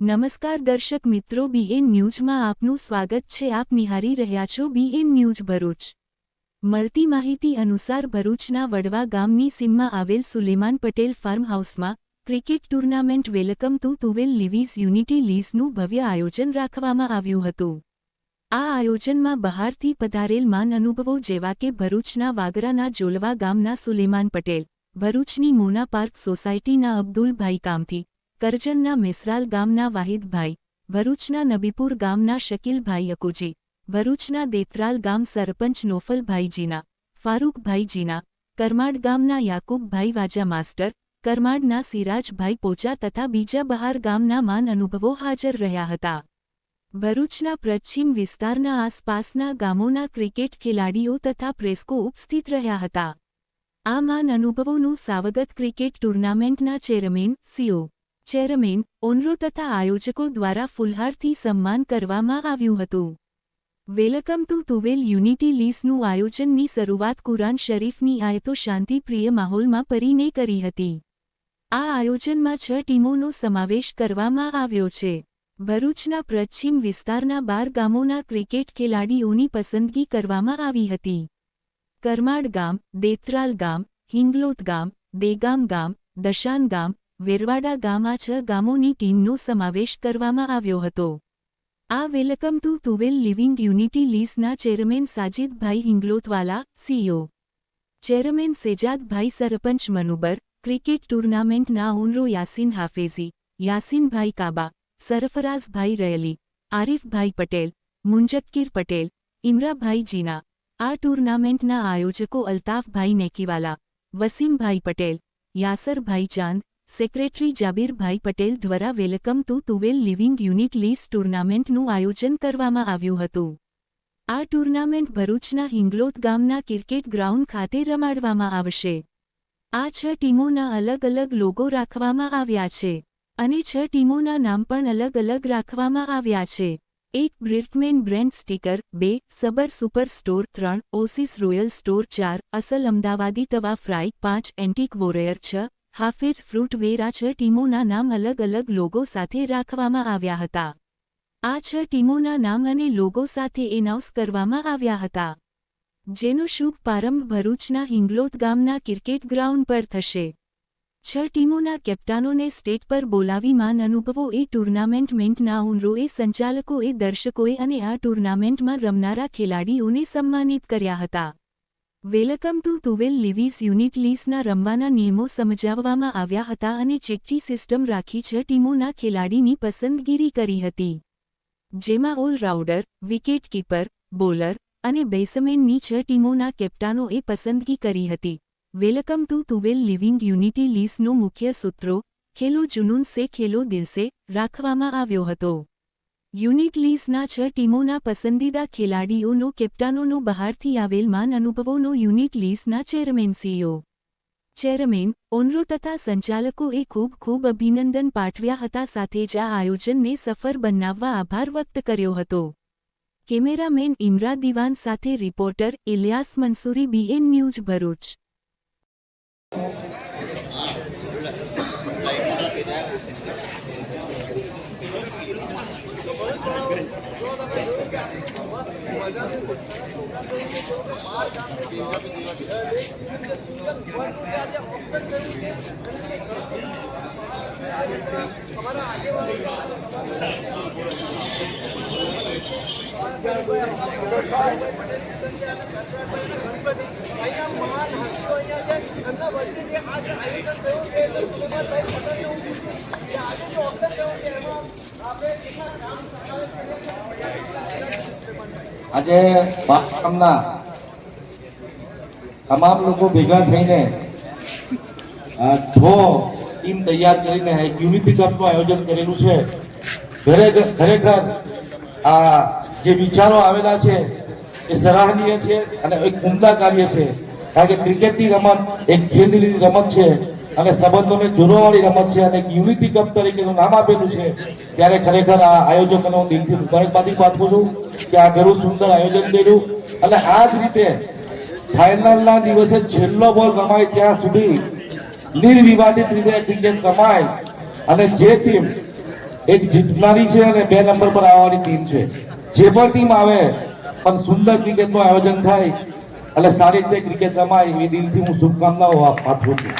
નમસ્કાર દર્શક મિત્રો, બીએન ન્યૂઝમાં આપનું સ્વાગત છે. આપ નિહાળી રહ્યા છો બીએન ન્યૂઝ ભરૂચ. મળતી માહિતી અનુસાર ભરૂચના વડવા ગામની સીમમાં આવેલ સુલેમાન પટેલ ફાર્મ હાઉસમાં cricket tournament welcome to twelve leaves unity લીઝનું ભવ્ય આયોજન રાખવામાં આવ્યું હતું. આ આયોજનમાં બહારથી પધારેલ માન અનુભવો જેવા કે ભરૂચના વાગરાના જોલવા ગામના સુલેમાન પટેલ, ભરૂચની મોના પાર્ક સોસાયટીના અબ્દુલભાઈ કામથી, કરજણના મેસરાલ ગામના વાહિદભાઈ, ભરૂચના નબીપુર ગામના શકીલભાઈ અકુજી, ભરૂચના દેત્રાલ ગામ સરપંચ નોફલભાઈ જીના, ફારૂકભાઈ જીના, કરમાડ ગામના યાકુબભાઈ વાજા માસ્ટર, કરમાડના સિરાજભાઈ પોચા તથા બીજા બહાર ગામના માન અનુભવો હાજર રહ્યા હતા. ભરૂચના પશ્ચિમ વિસ્તારના આસપાસના ગામોના ક્રિકેટ ખેલાડીઓ તથા પ્રેસ્કો ઉપસ્થિત રહ્યા હતા. આ માન અનુભવોનું સ્વાગત ક્રિકેટ ટૂર્નામેન્ટના ચેરમેન, સીઓ, ચેરમેન, ઓનરો તથા આયોજકો દ્વારા ફુલહારથી સન્માન કરવામાં આવ્યું હતું. વેલકમ ટુ ટુવેલ યુનિટી લીઝનું આયોજનની શરૂઆત કુરાન શરીફની આયતો શાંતિપ્રિય માહોલમાં પરીને કરી હતી. આ આયોજનમાં 6 ટીમોનો સમાવેશ કરવામાં આવ્યો છે. ભરૂચના પશ્ચિમ વિસ્તારના 12 ગામોના ક્રિકેટ ખેલાડીઓની પસંદગી કરવામાં આવી હતી. કરમાડ ગામ, દેત્રાલ ગામ, હિંગલોત ગામ, દેગામ ગામ, દશાન ગામ, વેરવાડા ગામ આ 6 ગામોની ટીમનો સમાવેશ કરવામાં આવ્યો હતો. આ welcome to twelve living unity લીઝના ચેરમેન સાજિદભાઈ હિંગલોતવાલા, સીઓ, ચેરમેન સેજાદભાઈ સરપંચ મનુબર, ક્રિકેટ ટૂર્નામેન્ટના ઓનરો યાસીન હાફેઝી, યાસીનભાઈ કાબા, સરફરાઝભાઈ રયલી, આરિફભાઈ પટેલ, મુંજક્કીર પટેલ, ઇમરાભાઈ જીના. આ ટૂર્નામેન્ટના આયોજકો અલ્તાફભાઈ નેકીવાલા, વસીમભાઈ પટેલ, યાસરભાઈ ચાંદ, સેક્રેટરી જાબીરભાઈ પટેલ દ્વારા welcome to twelve living unit લીઝ ટૂર્નામેન્ટનું આયોજન કરવામાં આવ્યું હતું. આ ટૂર્નામેન્ટ ભરૂચના હિંગલોત ગામના ક્રિકેટ ગ્રાઉન્ડ ખાતે રમાડવામાં આવશે. આ 6 ટીમોના અલગ અલગ લોગો રાખવામાં આવ્યા છે અને 6 ટીમોના નામ પણ અલગ અલગ રાખવામાં આવ્યા છે. 1 બ્રિટમેન brand sticker, 2 સબર super store, 3 oasis royal store, 4 અસલ અમદાવાદી તવા ફ્રાય, 5 એન્ટિક વોરિયર, 6 હાફેજ ફ્રૂટવેર. આ 6 ટીમોના નામ અલગ અલગ લોગો સાથે રાખવામાં આવ્યા હતા. આ 6 ટીમોના નામ અને લોગો સાથે એનાઉન્સ કરવામાં આવ્યા હતા, જેનો શુભ પ્રારંભ ભરૂચના હિંગલોત ગામના ક્રિકેટ ગ્રાઉન્ડ પર થશે. 6 ટીમોના કેપ્ટનોને સ્ટેજ પર બોલાવી માન અનુભવો એ ટૂર્નામેન્ટના ઓનરોએ, સંચાલકોએ, દર્શકોએ અને આ ટૂર્નામેન્ટમાં રમનારા ખેલાડીઓને સન્માનિત કર્યા હતા. વેલકમ ટુ ટુવેલ લીવીઝ યુનિટ લીઝના રમવાના નિયમો સમજાવવામાં આવ્યા હતા અને ચિઠ્ઠી સિસ્ટમ રાખી 6 ટીમોના ખેલાડીની પસંદગીરી કરી હતી, જેમાં ઓલરાઉન્ડર, વિકેટકીપર, બોલર અને બેટ્સમેનની 6 ટીમોના કેપ્ટનોએ પસંદગી કરી હતી. Welcome to twelve living unity લીઝનો મુખ્ય સૂત્રો ખેલો જુનૂન સે ખેલો દિલ સે રાખવામાં આવ્યો હતો. યુનિટ લીઝના 6 ટીમોના પસંદીદા ખેલાડીઓનો કેપ્ટનોનો બહારથી આવેલ માન અનુભવોનો યુનિટ લીઝના ચેરમેન, સીઓ, ચેરમેન, ઓનરો તથા સંચાલકોએ ખૂબ ખૂબ અભિનંદન પાઠવ્યા હતા. સાથે જ આ આયોજનને સફળ બનાવવા આભાર વ્યક્ત કર્યો હતો. કેમેરામેન ઇમરા દિવાન સાથે reporter Ilyas Mansuri, BN news Bharuch. આજે ગામના તમામ લોકો ભેગા થઈને 6 ટીમ તૈયાર કરીને એક યુનિટી કપનું આયોજન કરેલું છે. ખરેખર આ જે વિચારો આવેલા છે એ સરાહનીય છે અને એક ઉમદા કાર્ય છે. કારણ કે ક્રિકેટની રમત એક ખેલની રમત છે અને સંબંધોને જોડવાવાળી રમત છે અને એક યુનિટી કપ તરીકેનું નામ આપેલું છે. ત્યારે ખરેખર આ આયોજકોને હું દિલથી મુબારકબાદી પાઠવું છું કે આ ઘણું સુંદર આયોજન કર્યું અને આ જ રીતે ફાઇનલના દિવસે છેલ્લો બોલ રમાય ત્યાં સુધી નિર્વિવાદિત રીતે ક્રિકેટ રમાય અને જે ટીમ એક જીતનારી છે અને 2 નંબર પર આવવાની ટીમ છે. જે પણ ટીમ આવે પણ સુંદર ક્રિકેટનું આયોજન થાય અને સારી રીતે ક્રિકેટ રમાય એ દિલથી હું શુભકામનાઓ પાઠવું છું.